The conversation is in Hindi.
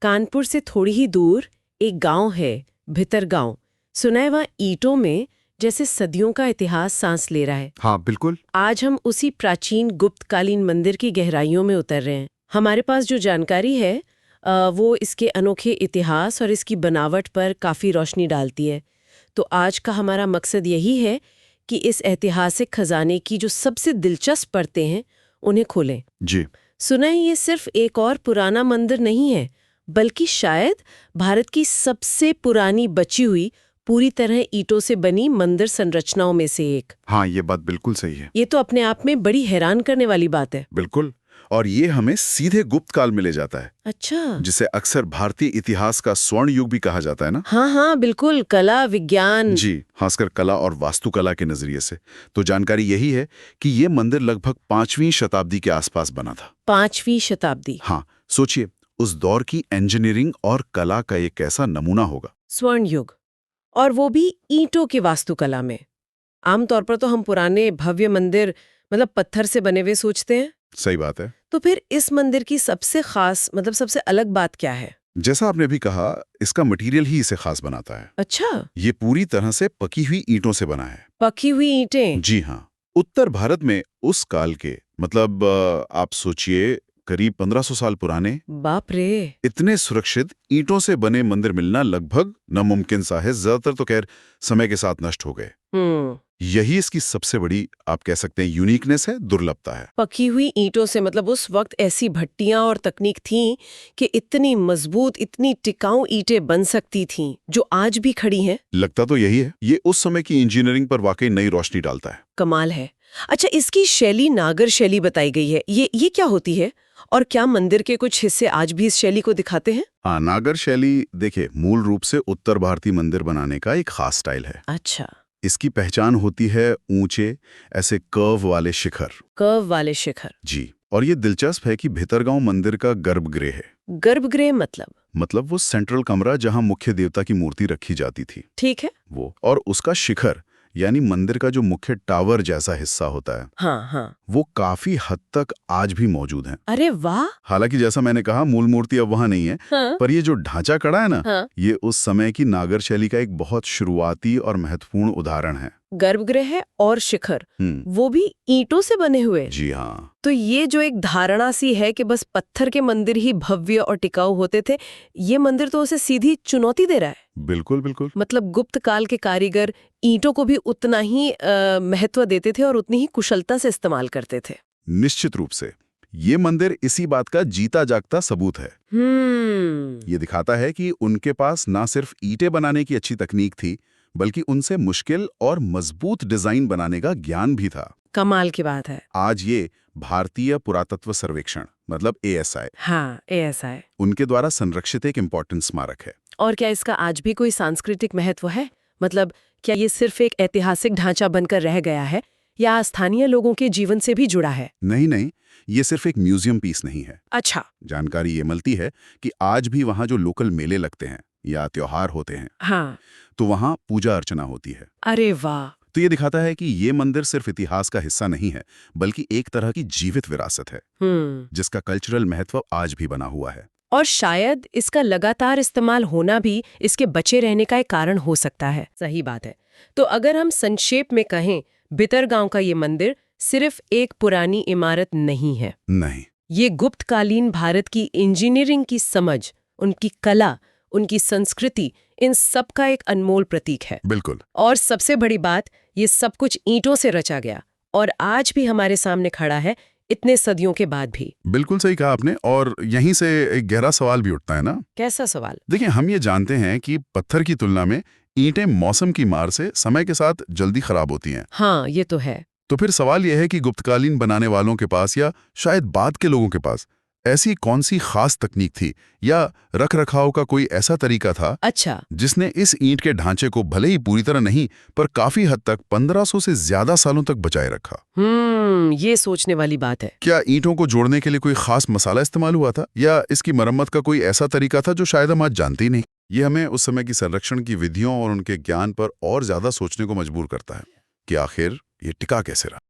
कानपुर से थोड़ी ही दूर एक गांव है, भितरगांव। सुना है वहाँ ईंटों में जैसे सदियों का इतिहास सांस ले रहा है। हाँ बिल्कुल। आज हम उसी प्राचीन गुप्तकालीन मंदिर की गहराइयों में उतर रहे हैं। हमारे पास जो जानकारी है वो इसके अनोखे इतिहास और इसकी बनावट पर काफ़ी रोशनी डालती है। तो आज का हमारा मकसद यही है कि इस ऐतिहासिक खजाने की जो सबसे दिलचस्प परतें हैं उन्हें खोलें। जी। सुना है ये सिर्फ एक और पुराना मंदिर नहीं है, बल्कि शायद भारत की सबसे पुरानी बची हुई पूरी तरह ईंटों से बनी मंदिर संरचनाओं में से एक। हाँ ये बात बिल्कुल सही है। ये तो अपने आप में बड़ी हैरान करने वाली बात है। बिल्कुल। और ये हमें सीधे गुप्त काल में ले जाता है, अच्छा। जिसे अक्सर भारतीय इतिहास का स्वर्ण युग भी कहा जाता है ना। हाँ हाँ बिल्कुल, कला विज्ञान। जी, खासकर कला और वास्तुकला के नजरिए से। तो जानकारी यही है कि ये मंदिर लगभग 5वीं शताब्दी के आसपास बना था। 5वीं शताब्दी। हाँ, सोचिए उस दौर की इंजीनियरिंग और कला का एक कैसा नमूना होगा। स्वर्ण युग, और वो भी ईंटों की वास्तुकला में। आमतौर पर तो हम पुराने भव्य मंदिर मतलब पत्थर से बने हुए सोचते हैं। सही बात है। तो फिर इस मंदिर की सबसे खास मतलब सबसे अलग बात क्या है? जैसा आपने अभी कहा, इसका मटेरियल ही इसे खास बनाता है। अच्छा, ये पूरी तरह से पकी हुई ईंटों से बना है। पकी हुई ईंटें। जी हाँ। उत्तर भारत में उस काल के मतलब आप सोचिए करीब 1500 साल पुराने बाप रे। इतने सुरक्षित ईंटों से बने मंदिर मिलना लगभग नामुमकिन सा है। ज्यादातर तो खैर समय के साथ नष्ट हो गए। यही इसकी सबसे बड़ी आप कह सकते हैं यूनिकनेस है, दुर्लभता है। पकी हुई ईंटों से मतलब उस वक्त ऐसी भट्टियां और तकनीक थीं कि इतनी मजबूत, इतनी टिकाऊ ईंटें बन सकती थीं जो आज भी खड़ी हैं। लगता तो यही है। ये उस समय की इंजीनियरिंग पर वाकई नई रोशनी डालता है। कमाल है। अच्छा, इसकी शैली नागर शैली बताई गई है। ये क्या होती है और क्या मंदिर के कुछ हिस्से आज भी इस शैली को दिखाते हैं? हाँ, नागर शैली देखिए मूल रूप से उत्तर भारतीय मंदिर बनाने का एक खास स्टाइल है। अच्छा। इसकी पहचान होती है ऊंचे ऐसे कर्व वाले शिखर। कर्व वाले शिखर। जी। और ये दिलचस्प है कि भितरगांव मंदिर का गर्भगृह है। गर्भगृह मतलब वो सेंट्रल कमरा जहां मुख्य देवता की मूर्ति रखी जाती थी। ठीक है। वो और उसका शिखर यानी मंदिर का जो मुख्य टावर जैसा हिस्सा होता है, हाँ, वो काफी हद तक आज भी मौजूद है। अरे वाह। हालांकि जैसा मैंने कहा मूल मूर्ति अब वहां नहीं है। हाँ। पर ये जो ढांचा कड़ा है ना, हाँ। ये उस समय की नागर शैली का एक बहुत शुरुआती और महत्वपूर्ण उदाहरण है। गर्भगृह है और शिखर, वो भी ईंटों से बने हुए। जी हाँ। तो ये जो एक धारणा सी है कि बस पत्थर के मंदिर ही भव्य और टिकाऊ होते थे, ये मंदिर तो उसे सीधी चुनौती दे रहा है। बिल्कुल बिल्कुल। मतलब गुप्त काल के कारीगर ईंटों को भी उतना ही महत्व देते थे और उतनी ही कुशलता से इस्तेमाल करते थे। निश्चित रूप से ये मंदिर इसी बात का जीता जागता सबूत है। ये दिखाता है कि उनके पास ना सिर्फ ईंटें बनाने की अच्छी तकनीक थी, बल्कि उनसे मुश्किल और मजबूत डिजाइन बनाने का ज्ञान भी था। कमाल की बात है। आज ये भारतीय पुरातत्व सर्वेक्षण मतलब ASI, हाँ, ASI, उनके द्वारा संरक्षित एक इम्पोर्टेंट स्मारक है। और क्या इसका आज भी कोई सांस्कृतिक महत्व है? मतलब क्या ये सिर्फ एक ऐतिहासिक ढांचा बनकर रह गया है या स्थानीय लोगों के जीवन से भी जुड़ा है? नहीं, ये सिर्फ एक म्यूजियम पीस नहीं है। अच्छा। जानकारी ये मिलती है कि आज भी वहाँ जो लोकल मेले लगते हैं या त्योहार होते हैं, हाँ, तो वहाँ पूजा अर्चना होती है। अरे वाह। तो ये दिखाता है कि ये मंदिर सिर्फ इतिहास का हिस्सा नहीं है, बल्कि एक तरह की जीवित विरासत है, जिसका कल्चरल महत्व आज भी बना हुआ है। और शायद इसका लगातार इस्तेमाल होना भी इसके बचे रहने का एक कारण हो सकता है। सही बात है। तो अगर हम संक्षेप में कहें, भितरगांव का ये मंदिर सिर्फ एक पुरानी इमारत नहीं है। नहीं, ये गुप्तकालीन भारत की इंजीनियरिंग की समझ, उनकी कला, उनकी संस्कृति, इन सब का एक अनमोल प्रतीक है। बिल्कुल। और सबसे बड़ी बात, ये सब कुछ ईंटों से रचा गया और आज भी हमारे सामने खड़ा है, इतने सदियों के बाद भी। बिल्कुल सही कहा आपने। और यहीं से एक गहरा सवाल भी उठता है ना। कैसा सवाल? देखिए, हम ये जानते हैं कि पत्थर की तुलना में ईंटें मौसम की मार से समय के साथ जल्दी खराब होती हैं। हाँ, ये तो है। तो फिर सवाल यह है कि गुप्तकालीन बनाने वालों के पास या शायद बाद के लोगों के पास ऐसी कौन सी खास तकनीक थी या रख रखाव का कोई ऐसा तरीका था, अच्छा, जिसने इस ईंट के ढांचे को भले ही पूरी तरह नहीं पर काफी हद तक 1500 से ज्यादा सालों तक बचाए रखा। ये सोचने वाली बात है। क्या ईंटों को जोड़ने के लिए कोई खास मसाला इस्तेमाल हुआ था या इसकी मरम्मत का कोई ऐसा तरीका था जो शायद हम आज जानते ही नहीं? ये हमें उस समय की संरक्षण की विधियों और उनके ज्ञान पर और ज्यादा सोचने को मजबूर करता है कि आखिर ये टिका कैसे रहा।